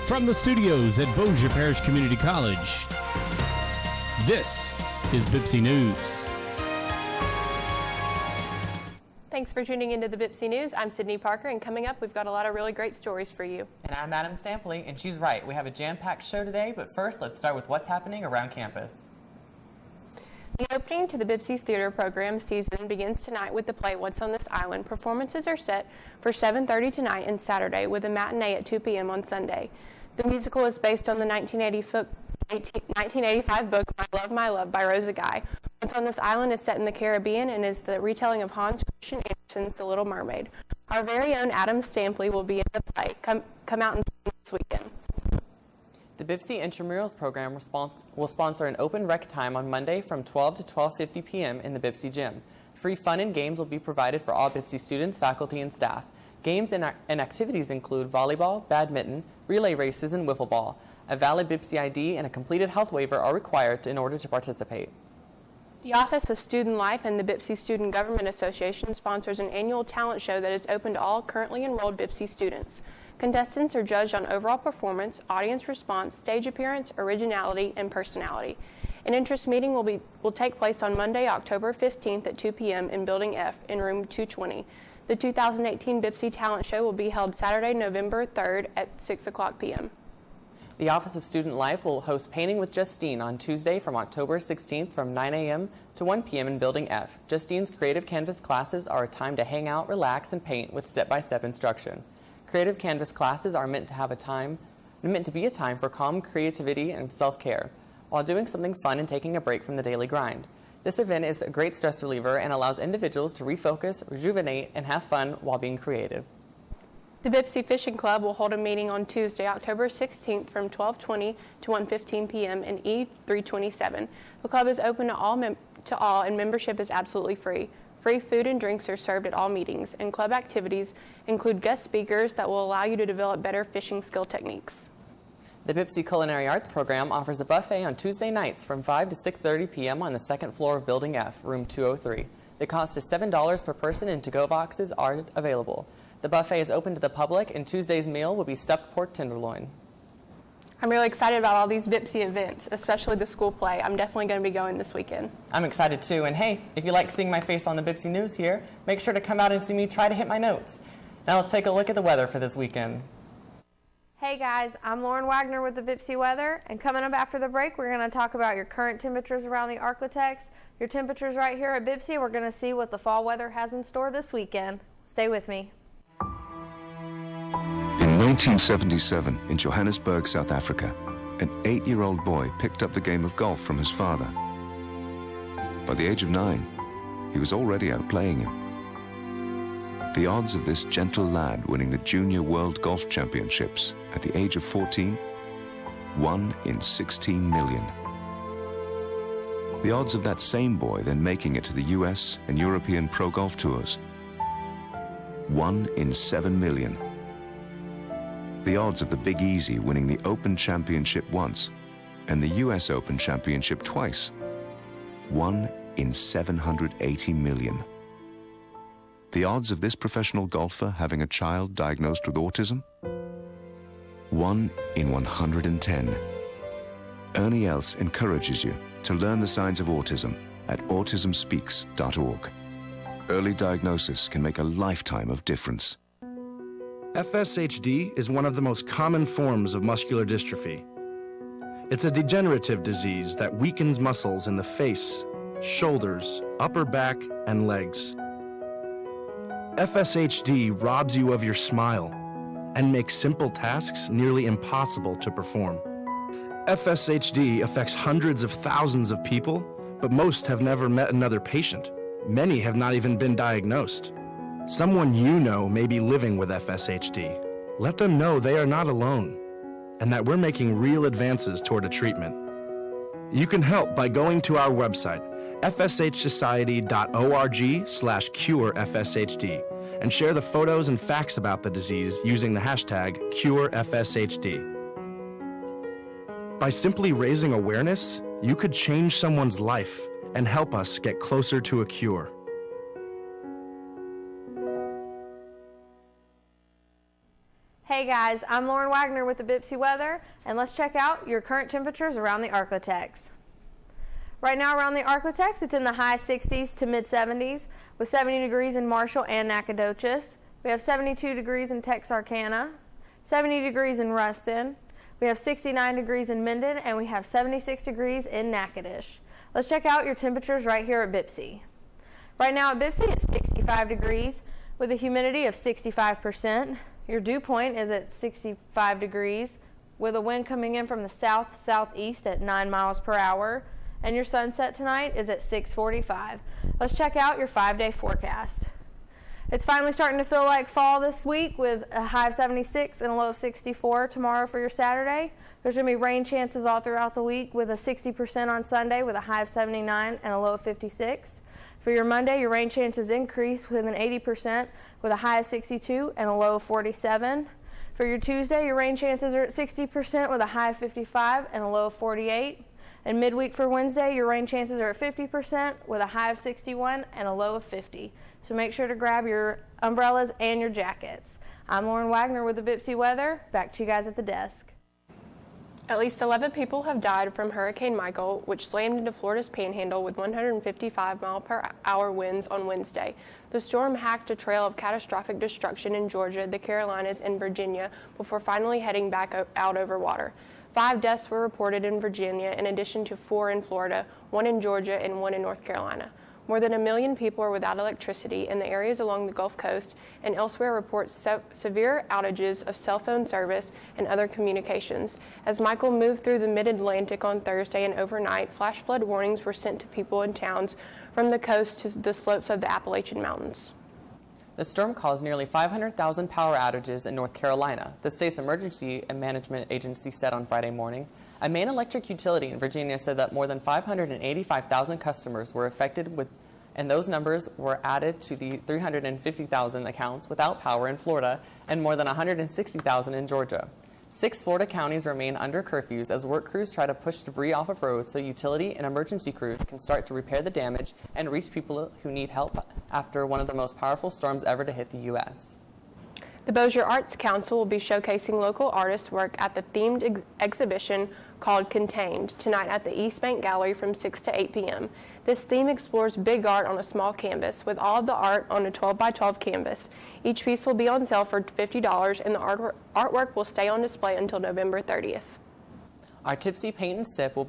From the studios at Bossier Parish Community College, this is Bpcc News. Thanks for tuning into the Bpcc News. I'm Sydney Parker, and coming up, we've got a lot of really great stories for you. And I'm Adam Stampley, and she's right. We have a jam-packed show today, but first, let's start with what's happening around campus. The opening to the Bpcc Theater program season begins tonight with the play What's on This Island. Performances are set for 7:30 tonight and Saturday, with a matinee at 2 p.m. on Sunday. The musical is based on the 1985 book My Love by Rosa Guy. What's on This Island is set in the Caribbean and is the retelling of Hans Christian Andersen's The Little Mermaid. Our very own Adam Stampley will be in the play. Come out and see this weekend. The Bpcc Intramurals program will sponsor an open rec time on Monday from 12 to 12:50 p.m. in the Bpcc gym. Free fun and games will be provided for all Bpcc students, faculty, and staff. Games and activities include volleyball, badminton, relay races, and wiffle ball. A valid Bpcc ID and a completed health waiver are required in order to participate. The Office of Student Life and the Bpcc Student Government Association sponsors an annual talent show that is open to all currently enrolled Bpcc students. Contestants are judged on overall performance, audience response, stage appearance, originality, and personality. An interest meeting will take place on Monday, October 15th at 2 p.m. in Building F in room 220. The 2018 Bpcc Talent Show will be held Saturday, November 3rd at 6 o'clock p.m. The Office of Student Life will host Painting with Justine on Tuesday from October 16th from 9 a.m. to 1 p.m. in Building F. Justine's Creative Canvas classes are a time to hang out, relax, and paint with step-by-step instruction. Creative Canvas classes are meant to be a time for calm creativity and self-care, while doing something fun and taking a break from the daily grind. This event is a great stress reliever and allows individuals to refocus, rejuvenate, and have fun while being creative. The Bpcc Fishing Club will hold a meeting on Tuesday, October 16th from 12:20 to 1:15 p.m. in E327. The club is open to all, and membership is absolutely free. Free food and drinks are served at all meetings, and club activities include guest speakers that will allow you to develop better fishing skill techniques. The Bpcc Culinary Arts program offers a buffet on Tuesday nights from 5 to 6:30 p.m. on the second floor of Building F, room 203. The cost is $7 per person, and to-go boxes are available. The buffet is open to the public, and Tuesday's meal will be stuffed pork tenderloin. I'm really excited about all these Bpcc events, especially the school play. I'm definitely going to be going this weekend. I'm excited too, and hey, if you like seeing my face on the Bpcc News here, make sure to come out and see me try to hit my notes. Now let's take a look at the weather for this weekend. Hey guys, I'm Lauren Wagner with the Bpcc Weather, and coming up after the break, we're going to talk about your current temperatures around the Arklatex, your temperatures right here at Bpcc. We're going to see what the fall weather has in store this weekend. Stay with me. In 1977, in Johannesburg, South Africa, an 8-year-old boy picked up the game of golf from his father. By the age of 9, he was already outplaying him. The odds of this gentle lad winning the Junior World Golf Championships at the age of 14, 1 in 16 million. The odds of that same boy then making it to the US and European Pro Golf Tours, 1 in 7 million. The odds of the Big Easy winning the Open Championship once and the US Open Championship twice, 1 in 780 million. The odds of this professional golfer having a child diagnosed with autism, 1 in 110. Ernie Els encourages you to learn the signs of autism at autismspeaks.org. Early diagnosis can make a lifetime of difference. FSHD is one of the most common forms of muscular dystrophy. It's a degenerative disease that weakens muscles in the face, shoulders, upper back, and legs. FSHD robs you of your smile and makes simple tasks nearly impossible to perform. FSHD affects hundreds of thousands of people, but most have never met another patient. Many have not even been diagnosed. Someone you know may be living with FSHD. Let them know they are not alone and that we're making real advances toward a treatment. You can help by going to our website, fshsociety.org/curefshd, and share the photos and facts about the disease using the hashtag #CureFSHD. By simply raising awareness, you could change someone's life and help us get closer to a cure. Hey guys, I'm Lauren Wagner with the Bpcc weather, and let's check out your current temperatures around the Arklatex. Right now around the Arklatex, it's in the high 60s to mid 70s with 70 degrees in Marshall and Nacogdoches. We have 72 degrees in Texarkana, 70 degrees in Ruston. We have 69 degrees in Minden, and we have 76 degrees in Natchitoches. Let's check out your temperatures right here at Bpcc. Right now at Bpcc, it's 65 degrees with a humidity of 65%. Your dew point is at 65 degrees with a wind coming in from the south-southeast at 9 miles per hour. And your sunset tonight is at 6:45. Let's check out your 5-day forecast. It's finally starting to feel like fall this week with a high of 76 and a low of 64 tomorrow for your Saturday. There's going to be rain chances all throughout the week with a 60% on Sunday with a high of 79 and a low of 56. For your Monday, your rain chances increase with an 80% with a high of 62 and a low of 47. For your Tuesday, your rain chances are at 60% with a high of 55 and a low of 48. And midweek for Wednesday, your rain chances are at 50% with a high of 61 and a low of 50. So make sure to grab your umbrellas and your jackets. I'm Lauren Wagner with the Bpcc weather. Back to you guys at the desk. At least 11 people have died from Hurricane Michael, which slammed into Florida's panhandle with 155-mile-per-hour winds on Wednesday. The storm hacked a trail of catastrophic destruction in Georgia, the Carolinas, and Virginia before finally heading back out over water. 5 deaths were reported in Virginia, in addition to 4 in Florida, 1 in Georgia, and 1 in North Carolina. More than 1 million people are without electricity, and the areas along the Gulf Coast and elsewhere report severe outages of cell phone service and other communications. As Michael moved through the mid-Atlantic on Thursday and overnight, flash flood warnings were sent to people in towns from the coast to the slopes of the Appalachian Mountains. The storm caused nearly 500,000 power outages in North Carolina, the state's emergency and management agency said on Friday morning. A main electric utility in Virginia said that more than 585,000 customers were affected and those numbers were added to the 350,000 accounts without power in Florida and more than 160,000 in Georgia. 6 Florida counties remain under curfews as work crews try to push debris off of roads so utility and emergency crews can start to repair the damage and reach people who need help after one of the most powerful storms ever to hit the U.S. The Bossier Arts Council will be showcasing local artists' work at the themed exhibition called Contained tonight at the East Bank Gallery from 6 to 8 p.m. This theme explores big art on a small canvas with all of the art on a 12-by-12 canvas. Each piece will be on sale for $50 and the artwork will stay on display until November 30th. Our Tipsy Paint and Sip will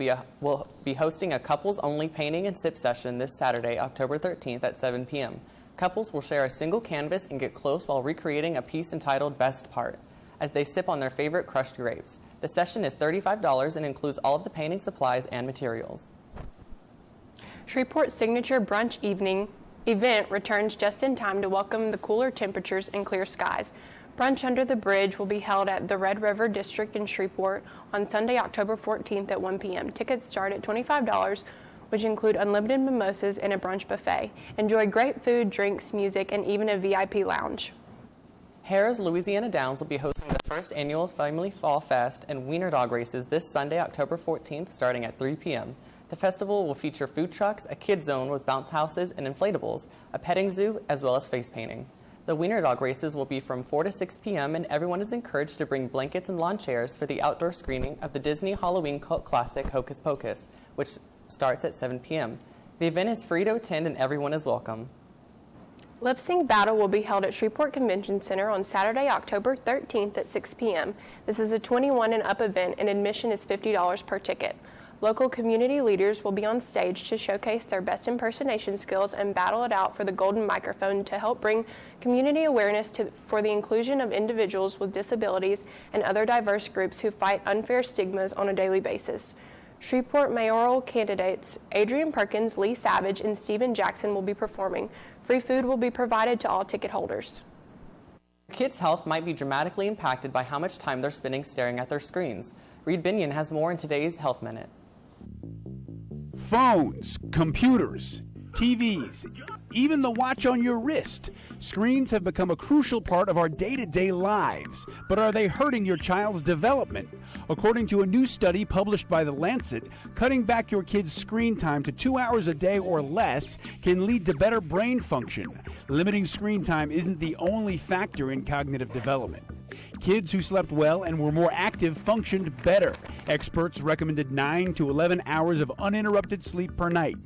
be hosting a couples-only painting and sip session this Saturday, October 13th at 7 p.m. Couples will share a single canvas and get close while recreating a piece entitled Best Part as they sip on their favorite crushed grapes. The session is $35 and includes all of the painting supplies and materials. Shreveport's signature brunch evening event returns just in time to welcome the cooler temperatures and clear skies. Brunch under the bridge will be held at the Red River District in Shreveport on Sunday, October 14th at 1 p.m. Tickets start at $25, which include unlimited mimosas and a brunch buffet. Enjoy great food, drinks, music, and even a VIP lounge. Harrah's Louisiana Downs will be hosting the first annual Family Fall Fest and Wiener Dog races this Sunday, October 14th, starting at 3 p.m. The festival will feature food trucks, a kid zone with bounce houses and inflatables, a petting zoo, as well as face painting. The Wiener Dog races will be from 4 to 6 p.m., and everyone is encouraged to bring blankets and lawn chairs for the outdoor screening of the Disney Halloween cult classic Hocus Pocus, which starts at 7 p.m. The event is free to attend and everyone is welcome. Lip Sync Battle will be held at Shreveport Convention Center on Saturday, October 13th at 6 p.m. This is a 21 and up event and admission is $50 per ticket. Local community leaders will be on stage to showcase their best impersonation skills and battle it out for the golden microphone to help bring community awareness for the inclusion of individuals with disabilities and other diverse groups who fight unfair stigmas on a daily basis. Shreveport mayoral candidates Adrian Perkins, Lee Savage, and Stephen Jackson will be performing. Free food will be provided to all ticket holders. Kids' health might be dramatically impacted by how much time they're spending staring at their screens. Reed Binion has more in today's Health Minute. Phones, computers, TVs, even the watch on your wrist. Screens have become a crucial part of our day-to-day lives, but are they hurting your child's development? According to a new study published by The Lancet, cutting back your kid's screen time to 2 hours a day or less can lead to better brain function. Limiting screen time isn't the only factor in cognitive development. Kids who slept well and were more active functioned better. Experts recommended 9 to 11 hours of uninterrupted sleep per night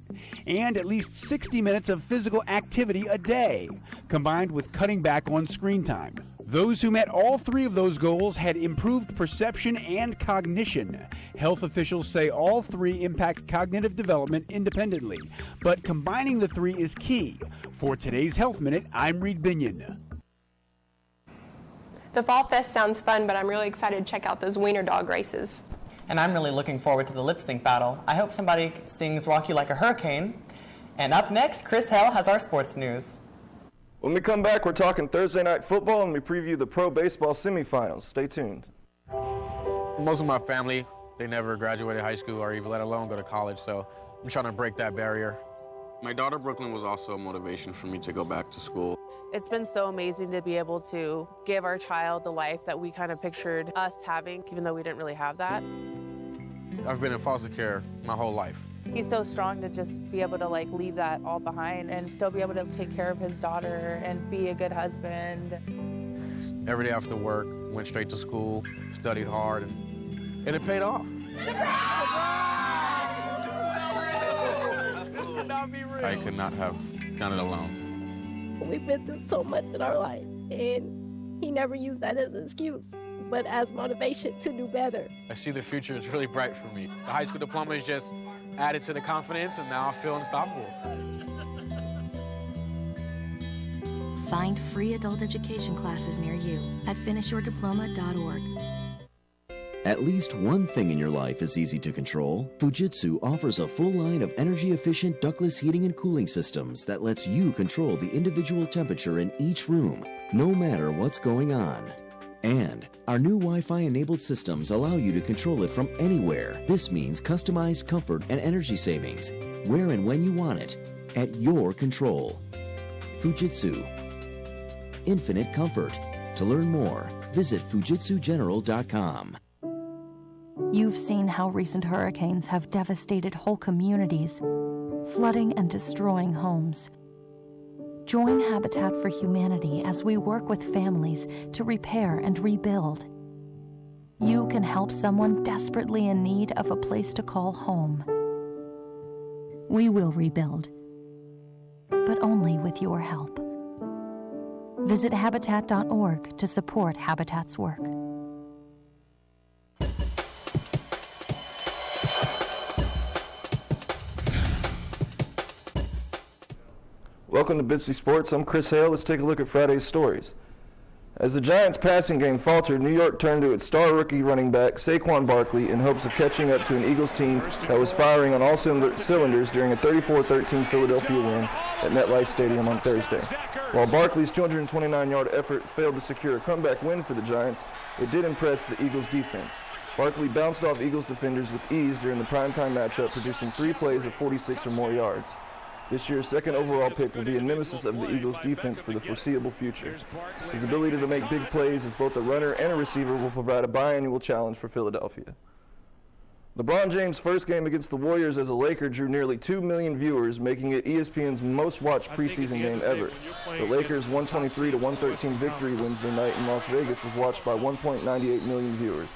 and at least 60 minutes of physical activity a day, combined with cutting back on screen time. Those who met all three of those goals had improved perception and cognition. Health officials say all three impact cognitive development independently, but combining the three is key. For today's Health Minute, I'm Reed Binion. The Fall Fest sounds fun, but I'm really excited to check out those wiener dog races. And I'm really looking forward to the lip sync battle. I hope somebody sings Rock You Like a Hurricane. And up next, Chris Hale has our sports news. When we come back, we're talking Thursday night football and we preview the pro baseball semifinals. Stay tuned. Most of my family, they never graduated high school or even let alone go to college, so I'm trying to break that barrier. My daughter Brooklyn was also a motivation for me to go back to school. It's been so amazing to be able to give our child the life that we kind of pictured us having, even though we didn't really have that. I've been in foster care my whole life. He's so strong to just be able to leave that all behind and still be able to take care of his daughter and be a good husband. Every day after work, went straight to school, studied hard, and it paid off. I could not have done it alone. We've been through so much in our life, and he never used that as an excuse, but as motivation to do better. I see the future is really bright for me. The high school diploma is just added to the confidence, and now I feel unstoppable. Find free adult education classes near you at finishyourdiploma.org. At least one thing in your life is easy to control. Fujitsu offers a full line of energy-efficient ductless heating and cooling systems that lets you control the individual temperature in each room, no matter what's going on. And our new Wi-Fi enabled systems allow you to control it from anywhere. This means customized comfort and energy savings, where and when you want it, at your control. Fujitsu. Infinite comfort. To learn more, visit fujitsugeneral.com. You've seen how recent hurricanes have devastated whole communities, flooding and destroying homes. Join Habitat for Humanity as we work with families to repair and rebuild. You can help someone desperately in need of a place to call home. We will rebuild, but only with your help. Visit Habitat.org to support Habitat's work. Welcome to Bpcc Sports. I'm Chris Hale. Let's take a look at Friday's stories. As the Giants' passing game faltered, New York turned to its star rookie running back, Saquon Barkley, in hopes of catching up to an Eagles team that was firing on all cylinders during a 34-13 Philadelphia win at MetLife Stadium on Thursday. While Barkley's 229-yard effort failed to secure a comeback win for the Giants, it did impress the Eagles' defense. Barkley bounced off Eagles defenders with ease during the primetime matchup, producing 3 plays of 46 or more yards. This year's second overall pick will be a nemesis of the Eagles' defense for the foreseeable future. His ability to make big plays as both a runner and a receiver will provide a biannual challenge for Philadelphia. LeBron James' first game against the Warriors as a Laker drew nearly 2 million viewers, making it ESPN's most-watched preseason game ever. The Lakers' 123-113 victory Wednesday night in Las Vegas was watched by 1.98 million viewers,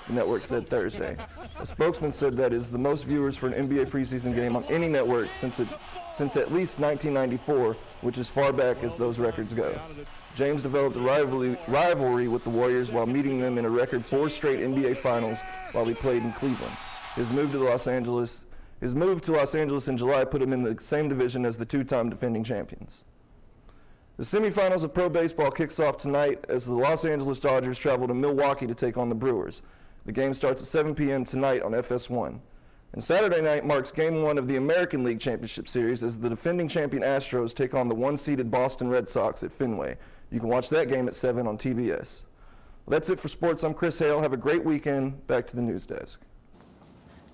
the network said Thursday. A spokesman said that is the most viewers for an NBA preseason game on any network since at least 1994, which is far back as those records go. James developed a rivalry with the Warriors while meeting them in a record 4 straight NBA Finals while he played in Cleveland. His move to Los Angeles in July put him in the same division as the 2-time defending champions. The semifinals of pro baseball kicks off tonight as the Los Angeles Dodgers travel to Milwaukee to take on the Brewers. The game starts at 7 p.m. tonight on FS1. And Saturday night marks Game 1 of the American League Championship Series as the defending champion Astros take on the 1-seeded Boston Red Sox at Fenway. You can watch that game at 7 on TBS. Well, that's it for sports. I'm Chris Hale. Have a great weekend. Back to the news desk.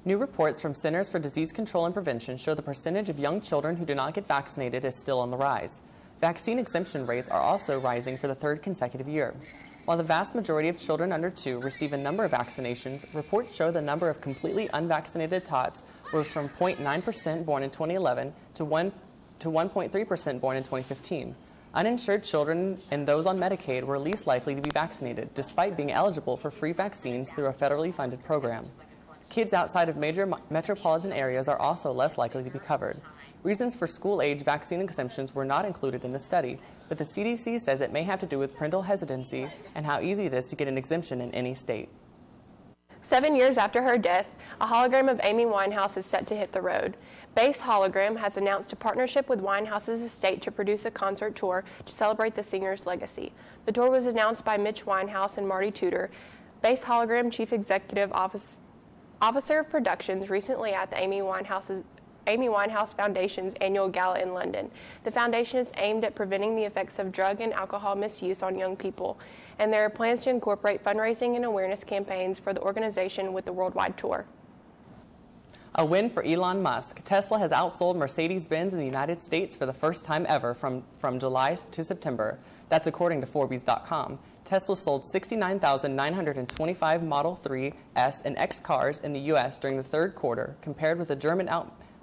New reports from Centers for Disease Control and Prevention show the percentage of young children who do not get vaccinated is still on the rise. Vaccine exemption rates are also rising for the 3rd consecutive year. While the vast majority of children under 2 receive a number of vaccinations, reports show the number of completely unvaccinated tots rose from 0.9% born in 2011 to 1.3% born in 2015. Uninsured children and those on Medicaid were least likely to be vaccinated, despite being eligible for free vaccines through a federally funded program. Kids outside of major metropolitan areas are also less likely to be covered. Reasons for school-age vaccine exemptions were not included in the study, but the CDC says it may have to do with parental hesitancy and how easy it is to get an exemption in any state. 7 years after her death, a hologram of Amy Winehouse is set to hit the road. Base Hologram has announced a partnership with Winehouse's estate to produce a concert tour to celebrate the singer's legacy. The tour was announced by Mitch Winehouse and Marty Tudor. Base Hologram Chief Executive Officer of Productions recently at the Amy Winehouse Foundation's annual gala in London. The foundation is aimed at preventing the effects of drug and alcohol misuse on young people, and there are plans to incorporate fundraising and awareness campaigns for the organization with the worldwide tour. A win for Elon Musk. Tesla has outsold Mercedes-Benz in the United States for the first time ever from July to September. That's according to Forbes.com. Tesla sold 69,925 Model 3, S, and X cars in the U.S. during the third quarter, compared with the German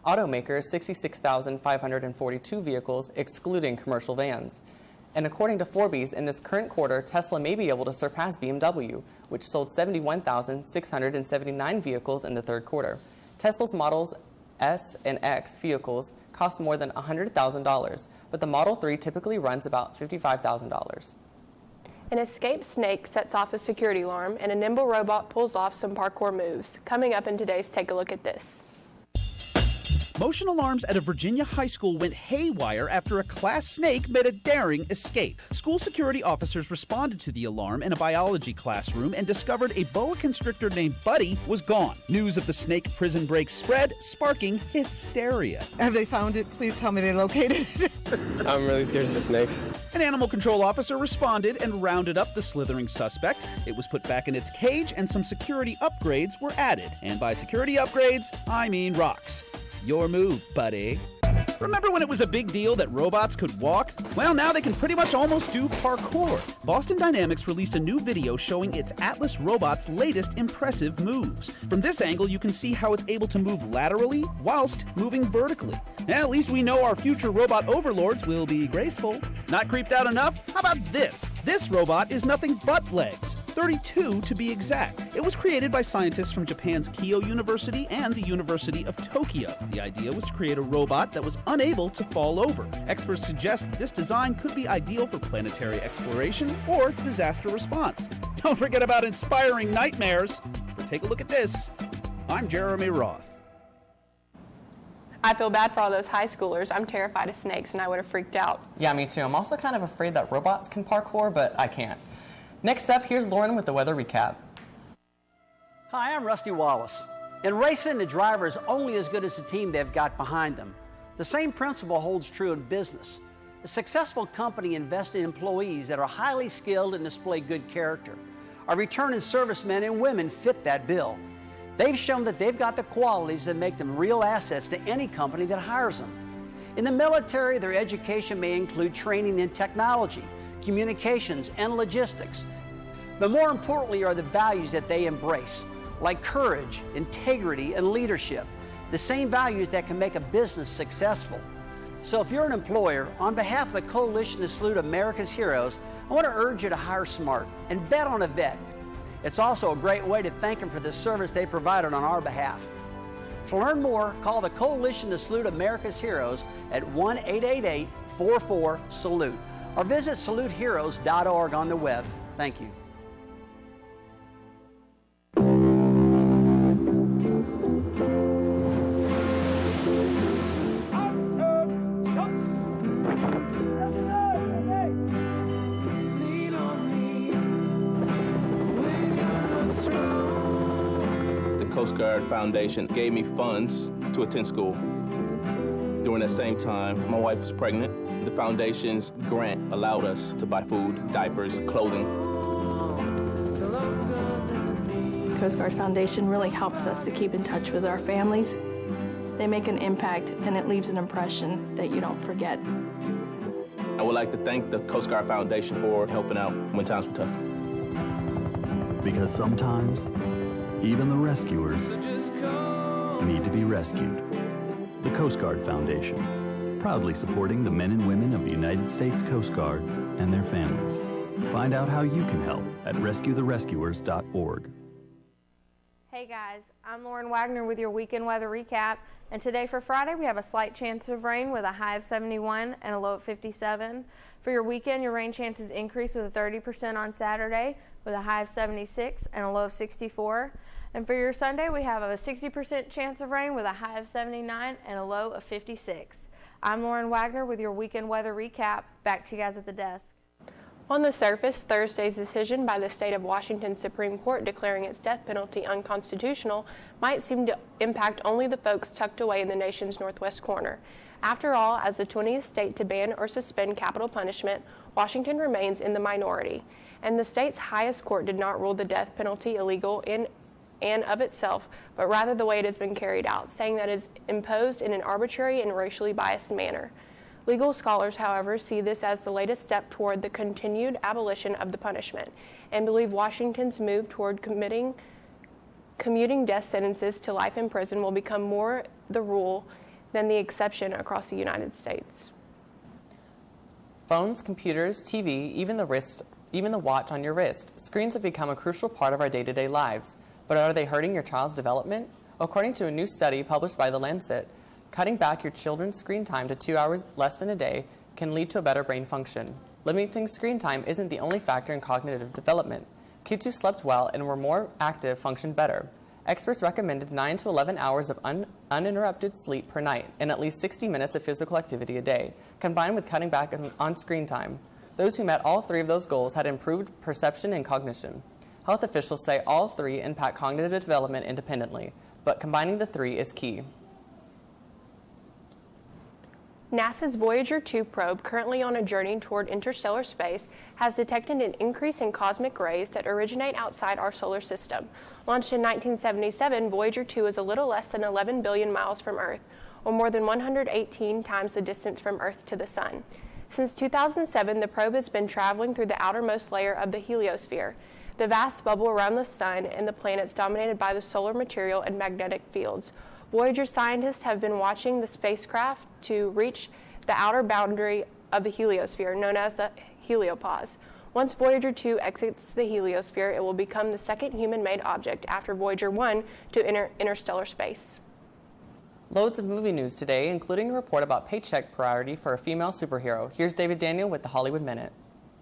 automaker's 66,542 vehicles, excluding commercial vans. And according to Forbes, in this current quarter, Tesla may be able to surpass BMW, which sold 71,679 vehicles in the third quarter. Tesla's Models S and X vehicles cost more than $100,000, but the Model 3 typically runs about $55,000. An escaped snake sets off a security alarm, and a nimble robot pulls off some parkour moves. Coming up in today's Take a Look at This. Motion alarms at a Virginia high school went haywire after a class snake made a daring escape. School security officers responded to the alarm in a biology classroom and discovered a boa constrictor named Buddy was gone. News of the snake prison break spread, sparking hysteria. Have they found it? Please tell me they located it. I'm really scared of the snakes. An animal control officer responded and rounded up the slithering suspect. It was put back in its cage and some security upgrades were added. And by security upgrades, I mean rocks. Your move, buddy. Remember when it was a big deal that robots could walk? Well, now they can pretty much almost do parkour. Boston Dynamics released a new video showing its Atlas robot's latest impressive moves. From this angle, you can see how it's able to move laterally whilst moving vertically. At least we know our future robot overlords will be graceful. Not creeped out enough? How about this? This robot is nothing but legs. 32 to be exact. It was created by scientists from Japan's Keio University and the University of Tokyo. The idea was to create a robot that was unable to fall over. Experts suggest this design could be ideal for planetary exploration or disaster response. Don't forget about inspiring nightmares. For Take a Look at This, I'm Jeremy Roth. I feel bad for all those high schoolers. I'm terrified of snakes, and I would have freaked out. Yeah, me too. I'm also kind of afraid that robots can parkour, but I can't. Next up, here's Lauren with the weather recap. Hi, I'm Rusty Wallace. In racing, the driver is only as good as the team they've got behind them. The same principle holds true in business. A successful company invests in employees that are highly skilled and display good character. Our returning servicemen and women fit that bill. They've shown that they've got the qualities that make them real assets to any company that hires them. In the military, their education may include training in technology, communications, and logistics. But more importantly are the values that they embrace, like courage, integrity, and leadership, the same values that can make a business successful. So if you're an employer, on behalf of the Coalition to Salute America's Heroes, I want to urge you to hire smart and bet on a vet. It's also a great way to thank them for the service they provided on our behalf. To learn more, call the Coalition to Salute America's Heroes at 1-888-44-SALUTE. or visit saluteheroes.org on the web. Thank you. The Coast Guard Foundation gave me funds to attend school. During that same time, my wife was pregnant. The foundation's grant allowed us to buy food, diapers, clothing. Coast Guard Foundation really helps us to keep in touch with our families. They make an impact, and it leaves an impression that you don't forget. I would like to thank the Coast Guard Foundation for helping out when times were tough. Because sometimes, even the rescuers need to be rescued. The Coast Guard Foundation, proudly supporting the men and women of the United States Coast Guard and their families. Find out how you can help at rescuetherescuers.org. Hey guys, I'm Lauren Wagner with your weekend weather recap. And today for Friday, we have a slight chance of rain with a high of 71 and a low of 57. For your weekend, your rain chances increase with a 30% on Saturday with a high of 76 and a low of 64. And for your Sunday, we have a 60% chance of rain with a high of 79 and a low of 56. I'm Lauren Wagner with your weekend weather recap. Back to you guys at the desk. On the surface, Thursday's decision by the state of Washington Supreme Court declaring its death penalty unconstitutional might seem to impact only the folks tucked away in the nation's northwest corner. After all, as the 20th state to ban or suspend capital punishment, Washington remains in the minority. And the state's highest court did not rule the death penalty illegal in and of itself, but rather the way it has been carried out, saying that it is imposed in an arbitrary and racially biased manner. Legal scholars, however, see this as the latest step toward the continued abolition of the punishment and believe Washington's move toward commuting death sentences to life in prison will become more the rule than the exception across the United States. Phones, computers, TV, even the watch on your wrist. Screens have become a crucial part of our day-to-day lives. But are they hurting your child's development? According to a new study published by The Lancet, cutting back your children's screen time to 2 hours less than a day can lead to a better brain function. Limiting screen time isn't the only factor in cognitive development. Kids who slept well and were more active functioned better. Experts recommended 9 to 11 hours of uninterrupted sleep per night and at least 60 minutes of physical activity a day, combined with cutting back on screen time. Those who met all three of those goals had improved perception and cognition. Health officials say all three impact cognitive development independently, but combining the three is key. NASA's Voyager 2 probe, currently on a journey toward interstellar space, has detected an increase in cosmic rays that originate outside our solar system. Launched in 1977, Voyager 2 is a little less than 11 billion miles from Earth, or more than 118 times the distance from Earth to the Sun. Since 2007, the probe has been traveling through the outermost layer of the heliosphere, the vast bubble around the Sun and the planets dominated by the solar material and magnetic fields. Voyager scientists have been watching the spacecraft to reach the outer boundary of the heliosphere, known as the heliopause. Once Voyager 2 exits the heliosphere, it will become the second human-made object after Voyager 1 to enter interstellar space. Loads of movie news today, including a report about paycheck priority for a female superhero. Here's David Daniel with the Hollywood Minute.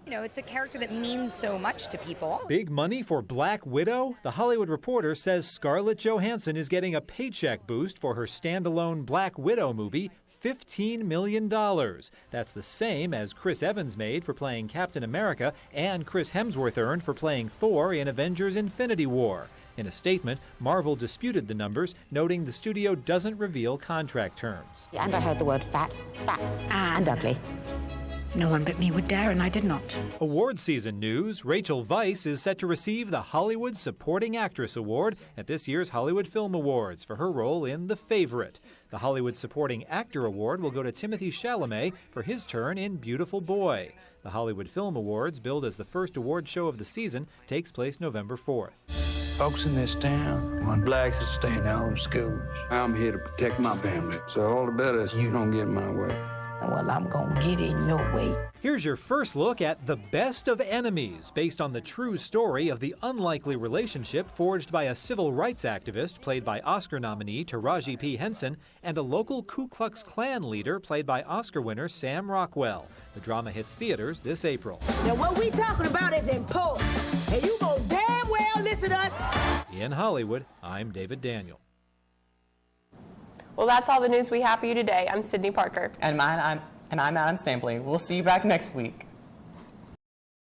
You know, it's a character that means so much to people. Big money for Black Widow? The Hollywood Reporter says Scarlett Johansson is getting a paycheck boost for her standalone Black Widow movie, $15 million. That's the same as Chris Evans made for playing Captain America and Chris Hemsworth earned for playing Thor in Avengers Infinity War. In a statement, Marvel disputed the numbers, noting the studio doesn't reveal contract terms. And I heard the word fat, and ugly. No one but me would dare, and I did not. Award season news. Rachel Weisz is set to receive the Hollywood Supporting Actress Award at this year's Hollywood Film Awards for her role in The Favorite. The Hollywood Supporting Actor Award will go to Timothée Chalamet for his turn in Beautiful Boy. The Hollywood Film Awards, billed as the first award show of the season, takes place November 4th. Folks in this town want blacks to stay in their own schools. I'm here to protect my family, so all the better is you don't get in my way. Well, I'm gonna get in your way. Here's your first look at The Best of Enemies, based on the true story of the unlikely relationship forged by a civil rights activist, played by Oscar nominee Taraji P. Henson, and a local Ku Klux Klan leader, played by Oscar winner Sam Rockwell. The drama hits theaters this April. Now what we talking about is important, and you gonna damn well listen to us. In Hollywood, I'm David Daniel. Well, that's all the news we have for you today. I'm Sydney Parker. And I'm Adam Stampley. We'll see you back next week.